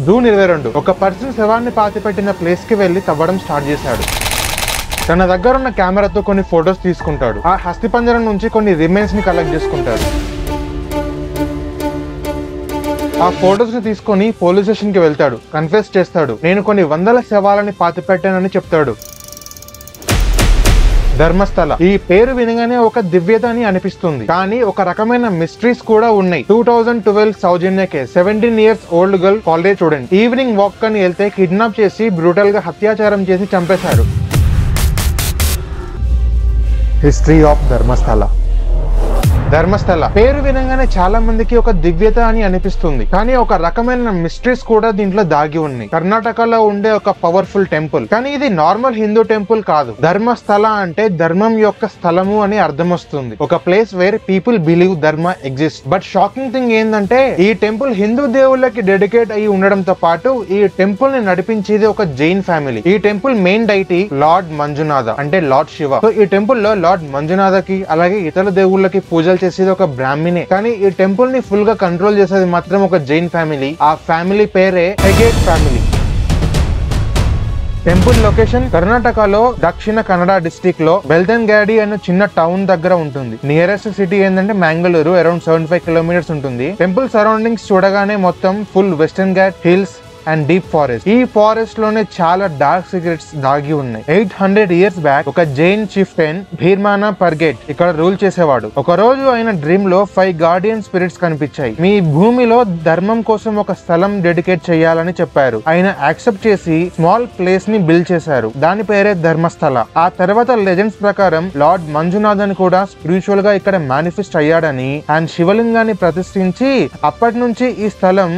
June 22 ఒక person శవాన్ని పాతిపెట్టిన place కి వెళ్లి తవ్వడం స్టార్ట్ చేశాడు. తన దగ్గర ఉన్న కెమెరాతో కొన్ని ఫొటోస్ తీసుకుంటాడు. ఆ అస్థిపంజరం నుంచి కొన్ని రిమైన్స్ ని కలెక్ట్ చేసుకుంటాడు. ఆ ఫొటోస్ ని తీసుకొని పోలీస్ స్టేషన్ కి వెళ్తాడు. కన్ఫెస్ చేస్తాడు, నేను కొన్ని వందల శవాలని పాతిపెట్టానని చెప్తాడు. ధర్మస్థల ఈ పేరు వినగానే ఒక దివ్యత అని అనిపిస్తుంది, కానీ ఒక రకమైన మిస్టరీస్ కూడా ఉన్నాయి. 2012 Soujanya case. 17 years old girl college student evening walk అని వెళ్తే కిడ్నాప్ చేసి బ్రూటల్ గా అత్యాచారం చేసి చంపేశారు. History of Dharmasthala. ధర్మస్థల పేరు వినగానే చాలా మందికి ఒక దివ్యత అని అనిపిస్తుంది, కానీ ఒక రకమైన మిస్టరీస్ కూడా దీంట్లో దాగి ఉన్నాయి. కర్ణాటకలో ఉండే ఒక పవర్ఫుల్ టెంపుల్, కానీ ఇది నార్మల్ హిందూ టెంపుల్ కాదు. ధర్మస్థల అంటే ధర్మం యొక్క స్థలము అని అర్థం వస్తుంది. ఒక ప్లేస్ వేర్ పీపుల్ బిలీవ్ ధర్మ ఎగ్జిస్ట్. బట్ షాకింగ్ థింగ్ ఏంటంటే ఈ టెంపుల్ హిందూ దేవుళ్ళకి డెడికేట్ అయి ఉండడంతో పాటు ఈ టెంపుల్ ని నడిపించేది ఒక జైన్ ఫ్యామిలీ. ఈ temple main deity lord Manjunatha అంటే లార్డ్ శివ. సో ఈ టెంపుల్ లో లార్డ్ మంజునాథకి అలాగే ఇతర దేవుళ్ళకి పూజలు చేసేది ఒక బ్రాహ్మణే, కానీ ఈ టెంపుల్ ని ఫుల్ గా కంట్రోల్ చేసేది మాత్రం ఒక జైన్ ఫ్యామిలీ. ఆ ఫ్యామిలీ పేరే హెగేట్ ఫ్యామిలీ. టెంపుల్ లొకేషన్ కర్ణాటకలో దక్షిణ కన్నడ డిస్ట్రిక్ట్ లో బెల్దన్గాడి అనే చిన్న టౌన్ దగ్గర ఉంటుంది. నియరెస్ట్ సిటీ ఏంటంటే మ్యాంగళూరు, అరౌండ్ 75 kilometers ఉంటుంది. టెంపుల్ సరౌండింగ్స్ చూడగానే మొత్తం full western ghat hills and deep forest. ఈ ఫారెస్ట్ లోనే చాలా డార్క్ సీక్రెట్స్ దాగి ఉన్నాయి. 800 years బ్యాక్ ఒక జైన్ చిఫ్టెన్ భీర్మానా పర్గెట్ ఇక్కడ రూల్ చేసేవాడు. ఒక రోజు ఆయన డ్రీమ్ లో 5 గార్డియన్ స్పిరిట్స్ కనిపించాయి. మీ భూమిలో ధర్మం కోసం ఒక స్థలం డెడికేట్ చేయాలని చెప్పారు. ఆయన యాక్సెప్ట్ చేసి స్మాల్ ప్లేస్ ని బిల్డ్ చేశారు. దాని పేరే ధర్మస్థల. ఆ తర్వాత లెజెండ్స్ ప్రకారం లార్డ్ మంజునాథన్ కూడా స్పిరిచువల్ గా ఇక్కడ మేనిఫెస్ట్ అయ్యాడని అండ్ శివలింగాన్ని ప్రతిష్ఠించి అప్పటి నుంచి ఈ స్థలం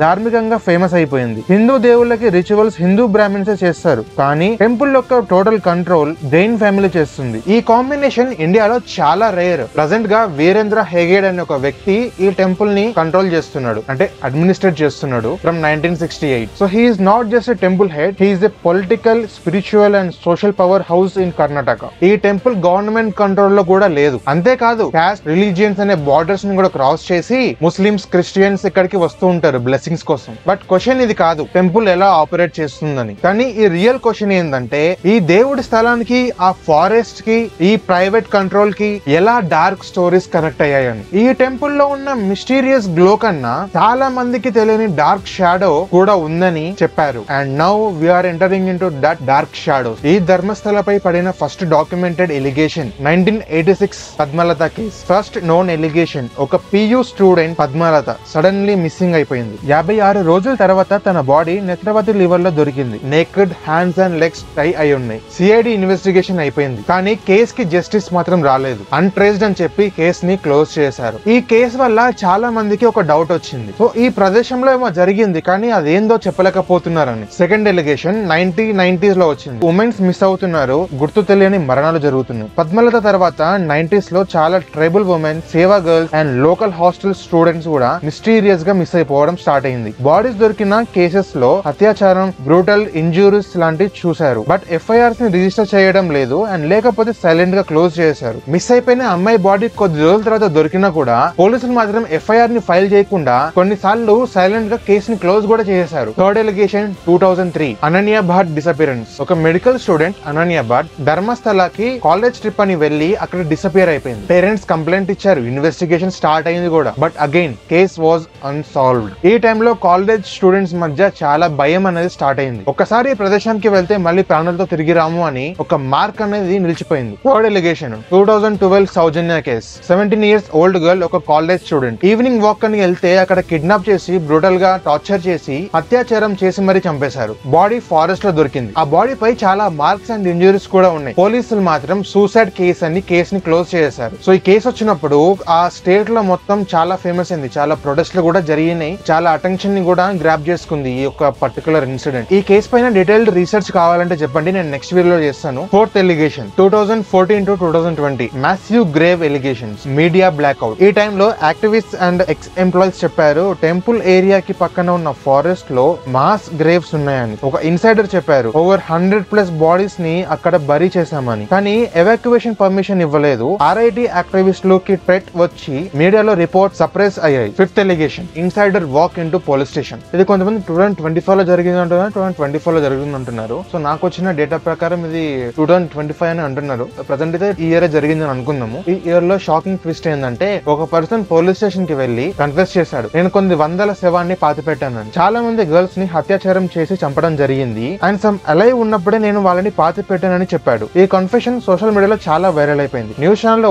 ధార్మికంగా ఫేమస్ అయిపోయింది. హిందూ దేవుళ్ళకి రిచువల్స్ హిందూ బ్రాహ్మిన్స్ చేస్తారు, కానీ టెంపుల్ యొక్క టోటల్ కంట్రోల్ జైన్ ఫ్యామిలీ చేస్తుంది. ఈ కాంబినేషన్ ఇండియాలో చాలా రేర్. ప్రెసెంట్ గా వీరేంద్ర హెగేడ్ అనే ఒక వ్యక్తి ఈ టెంపుల్ ని కంట్రోల్ చేస్తున్నాడు, అంటే అడ్మినిస్ట్రేట్ చేస్తున్నాడు from 1968. So he is not just a temple head, he is a political, spiritual and social power house in Karnataka. ఈ టెంపుల్ గవర్నమెంట్ కంట్రోల్ లో కూడా లేదు. అంతేకాదు కాస్ట్, రిలీజియన్స్ అనే బార్డర్స్ ని కూడా క్రాస్ చేసి ముస్లిమ్స్, క్రిస్టియన్స్ ఇక్కడికి వస్తూ ఉంటారు బ్లెస్సింగ్స్ కోసం. బట్ క్వశ్చన్ ఇది కాదు టెంపుల్ ఎలా ఆపరేట్ చేస్తుందని, కానీ ఈ రియల్ క్వశ్చన్ ఏంటంటే ఈ దేవుడి స్థలానికి, ఆ ఫారెస్ట్ కి, ఈ ప్రైవేట్ కంట్రోల్ కి ఎలా డార్క్ స్టోరీస్ కనెక్ట్ అయ్యాయని. ఈ టెంపుల్ లో ఉన్న మిస్టీరియస్ గ్లో కన్నా చాలా మందికి తెలియని డార్క్ షాడో కూడా ఉందని చెప్పారు. And now we're entering into that dark shadows. ఈ ధర్మస్థలపై పడిన first documented allegation 1986 Padmalatha case. First known allegation, ఒక PU student Padmalatha suddenly missing అయిపోయింది. 56 రోజుల తర్వాత తన బాడీ నేత్రవతి లివర్ లో దొరికింది. నేకెడ్ హ్యాండ్స్ అండ్ లెగ్స్ టై అయి ఉన్నాయి. CID ఇన్వెస్టిగేషన్ అయిపోయింది, కానీ కేస్ కి జస్టిస్ మాత్రం రాలేదు. అన్ట్రేస్డ్ అని చెప్పి కేస్ ని క్లోజ్ చేశారు. ఈ కేసు వల్ల చాలా మందికి ఒక డౌట్ వచ్చింది. సో ఈ ప్రదేశంలో ఏమో జరిగింది, కానీ అదేందో చెప్పలేకపోతున్నారని. సెకండ్ ఎలిగేషన్ 1990s లో వచ్చింది. ఉమెన్స్ మిస్ అవుతున్నారు, గుర్తు తెలియని మరణాలు జరుగుతున్నాయి. పద్మలత తర్వాత 90s లో చాలా ట్రైబల్ ఉమెన్, సేవా girls and local hostel students కూడా మిస్టీరియస్ గా మిస్ అయిపోవడం స్టార్ట్ అయింది. బాడీస్ దొరికిన కేసెస్ లో అత్యాచారం, బ్రూటల్ ఇంజూరీస్ లాంటివి చూశారు. బట్ FIRs ని రిజిస్టర్ చేయడం లేదు, అండ్ లేకపోతే సైలెంట్ గా క్లోజ్ చేశారు. మిస్ అయిపోయిన అమ్మాయి బాడీ కొద్ది రోజుల తర్వాత దొరికినా కూడా పోలీసులు మాత్రం FIR ని ఫైల్ చేయకుండా కొన్నిసార్లు సైలెంట్ గా కేసు ని క్లోజ్ కూడా చేశారు. Third allegation 2003 Ananya Bhat disappearance. ఒక మెడికల్ స్టూడెంట్ అనన్య భాట్ ధర్మస్థలకి కాలేజ్ ట్రిప్ అని వెళ్లి అక్కడ డిసపియర్ అయిపోయింది. పేరెంట్స్ కంప్లైంట్ ఇచ్చారు, ఇన్వెస్టిగేషన్ స్టార్ట్ అయింది కూడా. But again case was unsolved. ఈ టైంలో కాలేజ్ స్టూడెంట్స్ మధ్య చాలా భయం అనేది స్టార్ట్ అయింది. ఒకసారి ఈ ప్రదేశానికి వెళ్తే మళ్ళీ ప్రాణాలతో తిరిగి రాము అని ఒక మార్క్ అనేది నిలిచిపోయింది. Third allegation 2012 Soujanya case. 17 years old girl, ఒక కాలేజ్ స్టూడెంట్ ఈవినింగ్ వాక్ అని వెళ్తే అక్కడ కిడ్నాప్ చేసి బ్రూటల్ గా టార్చర్ చేసి అత్యాచారం చేసి మరీ చంపేశారు. బాడీ ఫారెస్ట్ లో దొరికింది. ఆ బాడీ పై చాలా మార్క్స్ అండ్ ఇంజురీస్ కూడా ఉన్నాయి. పోలీసులు మాత్రం సూసైడ్ కేస్ అని కేసుని క్లోజ్ చేశారు. సో ఈ కేసు వచ్చినప్పుడు ఆ స్టేట్ లో మొత్తం చాలా ఫేమస్ అయింది. చాలా ప్రొటెస్ట్లు కూడా జరిగినాయి. చాలా అటెన్షన్ ని కూడా గ్రాప్ చేసుకుంది ఈ యొక్క పర్టికులర్ ఇన్సిడెంట్. ఈ కేసు పైన డీటెయిల్డ్ రీసెర్చ్ కావాలంటే చెప్పండి, నేను నెక్స్ట్ వీడియోలో చేస్తాను. Fourth allegation 2014 to 2020 massive grave allegations, media blackout. ఈ టైంలో యాక్టివిస్ట్ అండ్ ఎక్స్ ఎంప్లాయీస్ చెప్పారు టెంపుల్ ఏరియాకి పక్కన ఉన్న ఫారెస్ట్ లో మాస్ గ్రేవ్స్ ఉన్నాయని. ఒక ఇన్సైడర్ చెప్పారు ఓవర్ 100+ బాడీస్ ని అక్కడ బరీ చేశామని. కానీ ఎవాక్యువేషన్ పర్మిషన్ ఇవ్వలేదు. RIT యాక్టివిస్టులు కి థ్రెట్ వచ్చి మీడియాలో రిపోర్ట్ సప్రెస్ అయ్యాయి. Fifth allegation insider walk into police station. ఇది కొంతమంది 2025 లో జరిగింది అంటున్నారు, 2024 లో జరిగింది అంటున్నారు. సో నాకు వచ్చిన డేటా ప్రకారం ఇది 2025 అని అంటున్నారు. ప్రజెంట్ అయితే ఈ ఇయర్ జరిగింది అని అనుకుందాము. ఈ ఇయర్ లో షాకింగ్ ట్విస్ట్ ఏంటంటే ఒక పర్సన్ పోలీస్ స్టేషన్ కి వెళ్లి కన్ఫెస్ చేశాడు, నేను కొన్ని వందల శవాన్ని పాతి పెట్టాను. చాలా మంది గర్ల్స్ ని అత్యాచారం చేసి చంపడం జరిగింది అండ్ సమ్ అలైవ్ ఉన్నప్పుడే నేను వాళ్ళని పాతి పెట్టానని చెప్పాడు. ఈ కన్ఫెషన్ సోషల్ మీడియాలో చాలా వైరల్ అయిపోయింది. న్యూస్ ఛానల్ లో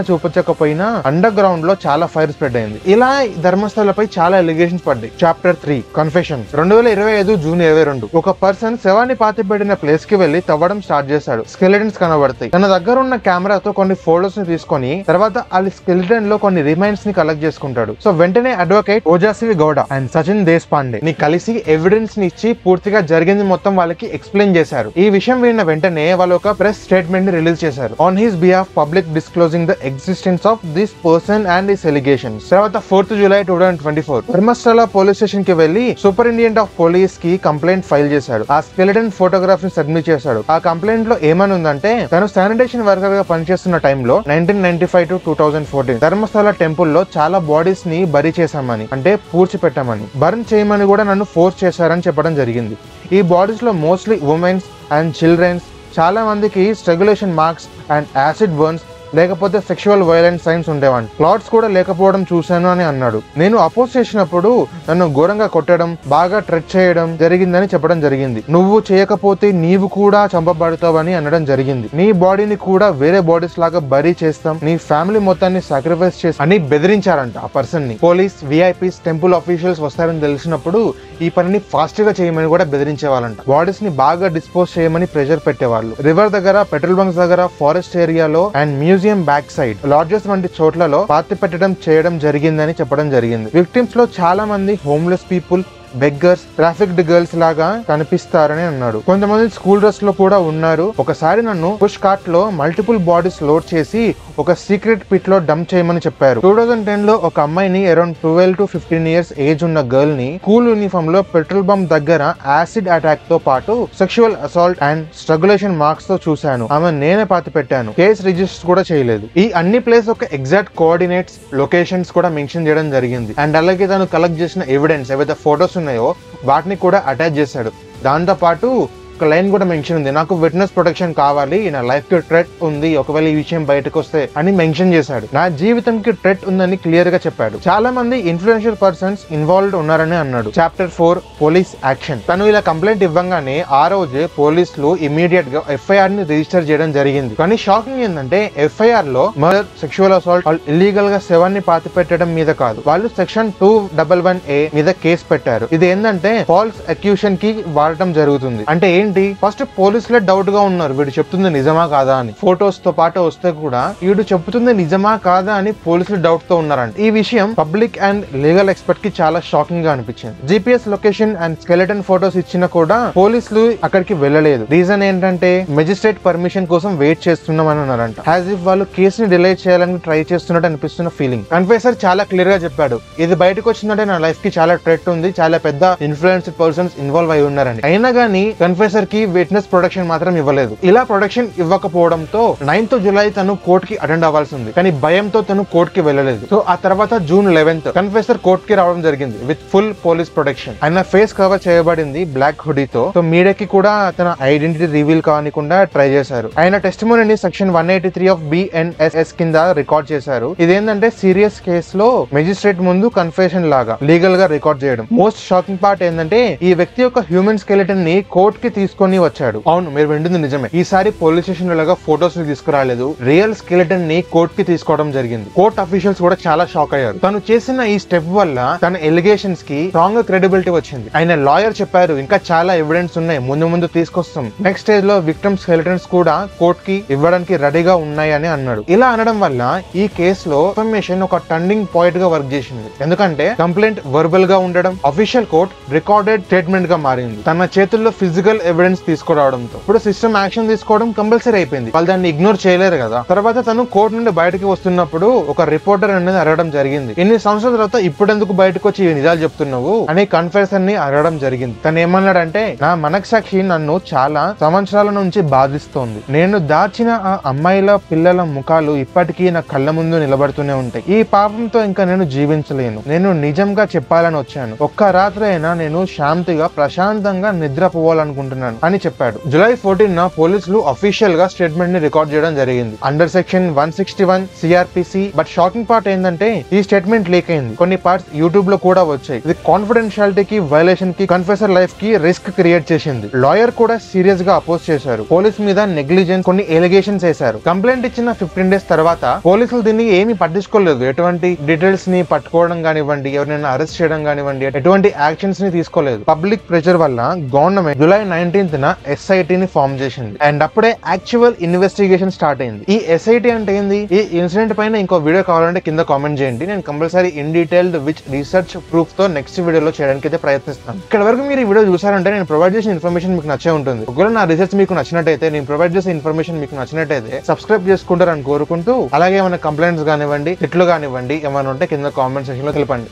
చూపించకపోయినా అండర్ గ్రౌండ్ లో చాలా ఫైర్ స్ప్రెడ్ అయింది. ఇలా ధర్మస్థలపై చాలా ఎలిగేషన్స్ పడ్డాయి. Chapter 3 confessions. 2025 జూన్ 22 ఒక పర్సన్ శవాన్ని పాతి పెట్టిన ప్లేస్ కి వెళ్లి తవ్వడం స్టార్ట్ చేశాడు. స్కెలిటన్స్ కనబడతాయి. తన దగ్గర ఉన్న కెమెరాతో కొన్ని ఫోటోస్ ని తీసుకొని తర్వాత ఆ స్కెలిటన్ లో కొన్ని రిమైన్స్ ని కలెక్ట్ చేసుకుంటాడు. సో వెంటనే అడ్వకేట్ ఓజస్వి గౌడ అండ్ సచిన్ దేశపాండే ని కలిసి ఎవిడెన్స్ ని ఇచ్చి పూర్తిగా జరిగింది మొత్తం వాళ్ళకి ఎక్స్ప్లెయిన్ చేశారు. ఈ విషయం విన్న వెంటనే వాళ్ళు ఒక ప్రెస్ స్టేట్మెంట్ ని రిలీజ్ చేశారు. On his behalf public disclosing the existence of this person and his allegations. తర్వాత 4th July 2024 Dharmasthala police station కి వెళ్లి సూపరింటెండెంట్ ఆఫ్ పోలీస్ కి కంప్లైంట్ ఫైల్ చేశాడు. ఆ స్కెలిటన్ ఫోటోగ్రాఫ్ ని సబ్మిట్ చేశాడు. ఆ కంప్లైంట్ లో ఏమని ఉందంటే తను శానిటేషన్ వర్కర్ గా పనిచేస్తున్న టైంలో 1995 to 2014 ధర్మస్థల టెంపుల్ లో చాలా బాడీస్ ని బరీ చేశామని, అంటే పూడ్చిపెట్టామని, బర్న్ చేయమని కూడా నన్ను ఫోర్స్ చేశారని చెప్పడం జరిగింది. ఈ బాడీస్ లో మోస్ట్లీ ఉమెన్స్ అండ్ చిల్డ్రన్స్, చాలా మందికి స్ట్రగులేషన్ మార్క్స్ అండ్ యాసిడ్ బర్న్స్ లేకపోతే సెక్షువల్ వైలెన్స్ సైన్స్ ఉండేవాడి. క్లాట్స్ కూడా లేకపోవడం చూశాను అని అన్నాడు. నేను అపోజ్ చేసినప్పుడు నన్ను ఘోరంగా కొట్టడం, బాగా ట్రెచ్ చేయడం జరిగిందని చెప్పడం జరిగింది. నువ్వు చేయకపోతే నీవు కూడా చంపబడతావని అనడం జరిగింది. నీ బాడీని కూడా వేరే బాడీస్ లాగా బరీ చేస్తాం, నీ ఫ్యామిలీ మొత్తాన్ని సాక్రిఫైస్ చేస్తాం అని బెదిరించారంట ఆ పర్సన్ ని. పోలీస్, విఐపీస్, టెంపుల్ ఆఫీషియల్స్ వస్తారని తెలిసినప్పుడు ఈ పనిని ఫాస్ట్ గా చేయమని కూడా బెదిరించేవాళ్ళంట. బాడీస్ ని బాగా డిస్పోజ్ చేయమని ప్రెషర్ పెట్టేవాళ్ళు. రివర్ దగ్గర, పెట్రోల్ బంక్స్ దగ్గర, ఫారెస్ట్ ఏరియాలో and museum back side, lodges వంటి చోట్లలో పాతి పెట్టడం చేయడం జరిగిందని చెప్పడం జరిగింది. విక్టిమ్స్ లో చాలా మంది homeless people, beggars, trafficked girls లాగా కనిపిస్తారని అన్నాడు. కొంతమంది స్కూల్ డ్రెస్ లో కూడా ఉన్నారు. ఒకసారి నన్ను పుష్ కార్ట్ లో మల్టిపుల్ బాడీస్ లోడ్ చేసి ఒక సీక్రెట్ పిట్ లో డంప్ చేయమని చెప్పారు. 2010 లో ఒక అమ్మాయిని అరౌండ్ 12 to 15 ఇయర్స్ ఏజ్ ఉన్న గర్ల్ ని స్కూల్ యూనిఫామ్ లో పెట్రోల్ బంప్ దగ్గర యాసిడ్ అటాక్ తో పాటు సెక్షువల్ అసాల్ట్ అండ్ స్ట్రగులేషన్ మార్క్స్ తో చూశాను. ఆమె నేనే పాతి పెట్టాను. కేసు రిజిస్టర్ కూడా చేయలేదు. ఈ అన్ని ప్లేస్ ఒక ఎగ్జాక్ట్ కోఆర్డినేట్స్, లొకేషన్స్ కూడా మెన్షన్ చేయడం జరిగింది. అండ్ అలాగే తను కలెక్ట్ చేసిన ఎవిడెన్స్ ఏవైతే ఫోటోస్ ఉన్నాయో వాటిని కూడా అటాచ్ చేశాడు. దాంతో పాటు ఒక లైన్ కూడా మెన్షన్ ఉంది, నాకు విట్నెస్ ప్రొటెక్షన్ కావాలి, నా లైఫ్ కి థ్రెట్ ఉంది ఒకవేళ ఈ విషయం బయటకు వస్తే అని మెన్షన్ చేశాడు. నా జీవితంకి థ్రెట్ ఉందని క్లియర్ గా చెప్పాడు. చాలా మంది ఇన్ఫ్లుయెన్షియల్ పర్సన్స్ ఇన్వాల్వ్డ్ ఉన్నారని అన్నాడు. Chapter 4 police action. తను ఇలా కంప్లైంట్ ఇవ్వగానే ఆ రోజే పోలీసులు ఇమీడియట్ గా ఎఫ్ఐఆర్ ని రిజిస్టర్ చేయడం జరిగింది. కానీ షాకింగ్ ఏంటంటే ఎఫ్ఐఆర్ లో మర్డర్, సెక్షువల్ అసాల్ట్, ఇల్లీగల్ గా శవాన్ని పాతి పెట్టడం మీద కాదు, వాళ్ళు సెక్షన్ 211A మీద కేసు పెట్టారు. ఇది ఏంటంటే ఫాల్స్ అక్యూషన్ కి వాడటం జరుగుతుంది. అంటే ఫస్ట్ పోలీసులే డౌట్ గా ఉన్నారు, వీడు చెప్తుంది నిజమా కాదా అని. ఫోటోస్ తో పాటు వస్తే కూడా వీడు చెప్తుంది నిజమా కాదా అని పోలీసులు డౌట్ తో ఉన్నారంట. ఈ విషయం పబ్లిక్ అండ్ లీగల్ ఎక్స్పర్ట్ కి చాలా షాకింగ్ గా అనిపించింది. GPS location and skeleton photos ఇచ్చినా కూడా పోలీసులు అక్కడికి వెళ్ళలేదు. రీజన్ ఏంటంటే మెజిస్ట్రేట్ పర్మిషన్ కోసం వెయిట్ చేస్తున్నాం అని అన్నారంట. యాజ్ ఇఫ్ వాళ్ళు కేసుని డిలే చేయాలని ట్రై చేస్తున్నట్టు అనిపిస్తున్న ఫీలింగ్. కన్ఫెసర్ చాలా క్లియర్ గా చెప్పాడు, ఇది బయటకు వచ్చిందంటే నా లైఫ్ కి చాలా థ్రెట్ ఉంది, చాలా పెద్ద ఇన్ఫ్లుయెన్స్డ్ పర్సన్స్ ఇన్వాల్వ్ అయి ఉన్నారని. అయినా గానీ కన్ఫెసర్ కి విట్నెస్ ప్రొటెక్షన్ మాత్రం ఇవ్వలేదు. ఇలా ప్రొటెక్షన్ ఇవ్వకపోవడంతో 9th జూలై తను కోర్ట్ కి అటెండ్ అవ్వాల్సి ఉంది. కానీ భయంతో తను కోర్ట్ కి వెళ్ళలేదు. సో ఆ తర్వాత జూన్ 11th కన్ఫెసర్ కోర్ట్ కి రావడం జరిగింది విత్ ఫుల్ పోలీస్ ప్రొటెక్షన్. ఆయన ఫేస్ కవర్ చేయబడింది బ్లాక్ హుడీతో. సో మీడియాకి కూడా తన ఐడెంటిటీ రివీల్ కానికుండా ట్రై చేశారు. ఆయన టెస్టిమోనీని సెక్షన్ 183 ఆఫ్ BNSS కింద రికార్డ్ చేశారు. ఇదేంటంటే సీరియస్ కేసులో మెజిస్ట్రేట్ ముందు కన్ఫెషన్ లాగా లీగల్ గా రికార్డ్ చేయడం. మోస్ట్ షాకింగ్ పార్ట్ ఏంటంటే ఈ వ్యక్తి యొక్క హ్యూమన్ స్కెలిటన్ ని కోర్ట్ కి తీసుకొని వచ్చాడు. అవును, మీరు వింటుంది నిజమే. ఈసారి పోలీస్ స్టేషన్ లాగా ఫోటోస్ ని తీసుకురాలేదు, రియల్ స్కెలిటన్ ని కోర్ట్ కి తీసుకోవడం జరిగింది. కోర్ట్ అఫీషియల్స్ కూడా చాలా షాక్ అయ్యారు. తను చేసిన ఈ స్టెప్ వల్ల తన ఎలిగేషన్స్ కి స్ట్రాంగ్ క్రెడిబిలిటీ వచ్చింది. ఆయన లాయర్ చెప్పారు, ఇంకా చాలా ఎవిడెన్స్ ఉన్నాయి, ముందు తీసుకొస్తాం, నెక్స్ట్ స్టేజ్ లో విక్టిమ్ స్కెలిటన్స్ కూడా కోర్ట్ కి ఇవ్వడానికి రెడీగా ఉన్నాయి అని అన్నాడు. ఇలా అనడం వల్ల ఈ కేసులో ఇన్ఫర్మేషన్ ఒక టర్నింగ్ పాయింట్ గా వర్క్ చేసింది. ఎందుకంటే కంప్లైంట్ వర్బల్ గా ఉండడం అఫీషియల్ కోర్ట్ రికార్డెడ్ స్టేట్మెంట్ గా మారింది. తన చేతుల్లో ఫిజికల్ ఎవిడెన్స్ తీసుకురావడంతో ఇప్పుడు సిస్టమ్ యాక్షన్ తీసుకోవడం కంపల్సరీ అయిపోయింది. వాళ్ళు దాన్ని ఇగ్నోర్ చేయలేరు కదా. తర్వాత తను కోర్టు నుండి బయటకి వస్తున్నప్పుడు ఒక రిపోర్టర్ అనేది అడగడం జరిగింది, ఇన్ని సంవత్సరాల తర్వాత ఇప్పుడెందుకు బయటకు వచ్చి ఈ నిజాలు చెప్తున్నావు అని కన్ఫెసర్ ని అడగడం జరిగింది. తను ఏమన్నాడంటే, నా మనస్సాక్షి నన్ను చాలా సంవత్సరాల నుంచి బాధిస్తోంది. నేను దాచిన ఆ అమ్మాయిల పిల్లల ముఖాలు ఇప్పటికీ నా కళ్ళ ముందు నిలబడుతూనే ఉంటాయి. ఈ పాపంతో ఇంకా నేను జీవించలేను. నేను నిజంగా చెప్పాలని వచ్చాను. ఒక్క రాత్రి అయినా నేను శాంతిగా ప్రశాంతంగా నిద్రపోవాలనుకుంటున్నాను అని చెప్పాడు. జూలై 14 పోలీసులు అఫీషియల్ గా స్టేట్మెంట్ ని రికార్డ్ చేయడం జరిగింది under section 161 CrPC. But shocking part ఏంటంటే ఈ స్టేట్మెంట్ లీక్ అయింది. కొన్ని పార్ట్స్ యూట్యూబ్ లో కూడా వచ్చాయి. ఇది కాన్ఫిడెన్షియాలిటీకి, వైలేషన్ కి, కన్ఫెసర్ లైఫ్ కి రిస్క్ క్రియేట్ చేసింది. లాయర్ కూడా సీరియస్ గా అపోజ్ చేశారు. పోలీస్ మీద నెగ్లిజెన్స్ కొన్ని ఎలిగేషన్స్ వేశారు. కంప్లైంట్ ఇచ్చిన 15 days తర్వాత పోలీసులు దీన్ని ఏమీ పట్టించుకోలేదు. ఎటువంటి డీటెయిల్స్ ని పట్టుకోవడం కానివ్వండి, ఎవరైనా అరెస్ట్ చేయడం కానివ్వండి, ఎటువంటి యాక్షన్స్ ని తీసుకోలేదు. పబ్లిక్ ప్రెషర్ వల్ల గవర్నమెంట్ జూలై 19th SIT ని ఫామ్ చేసింది. అండ్ అప్పుడే యాక్చువల్ ఇన్వెస్టిగేషన్ స్టార్ట్ అయింది. ఈ SIT అంటే ఏంది? ఈ ఇన్సిడెంట్ పైన ఇంకో వీడియో కావాలంటే కింద కామెంట్ చేయండి. నేను compulsory in detailed which research proof తో నెక్స్ట్ వీడియోలో చేయడానికి అయితే ప్రయత్నిస్తాను. ఇక్కడ వరకు మీరు ఈ వీడియో చూసారంటే నేను ప్రొవైడ్ చేసిన ఇన్ఫర్మేషన్ మీకు నచ్చే ఉంటుంది. ఒకవేళ నా రీసెర్చ్ మీకు నచ్చినట్టయితే, నేను ప్రొవైడ్ చేసే ఇన్ఫర్మేషన్ మీకు నచ్చినట్టయితే సబ్స్క్రైబ్ చేసుకుంటారని కోరుకుంటూ, అలాగే ఏమైనా కంప్లైంట్స్ కానివ్వండి, తిట్లు కానివ్వండి, ఏమైనా ఉంటే కింద కామెంట్ సెక్షన్ లో తెలపండి.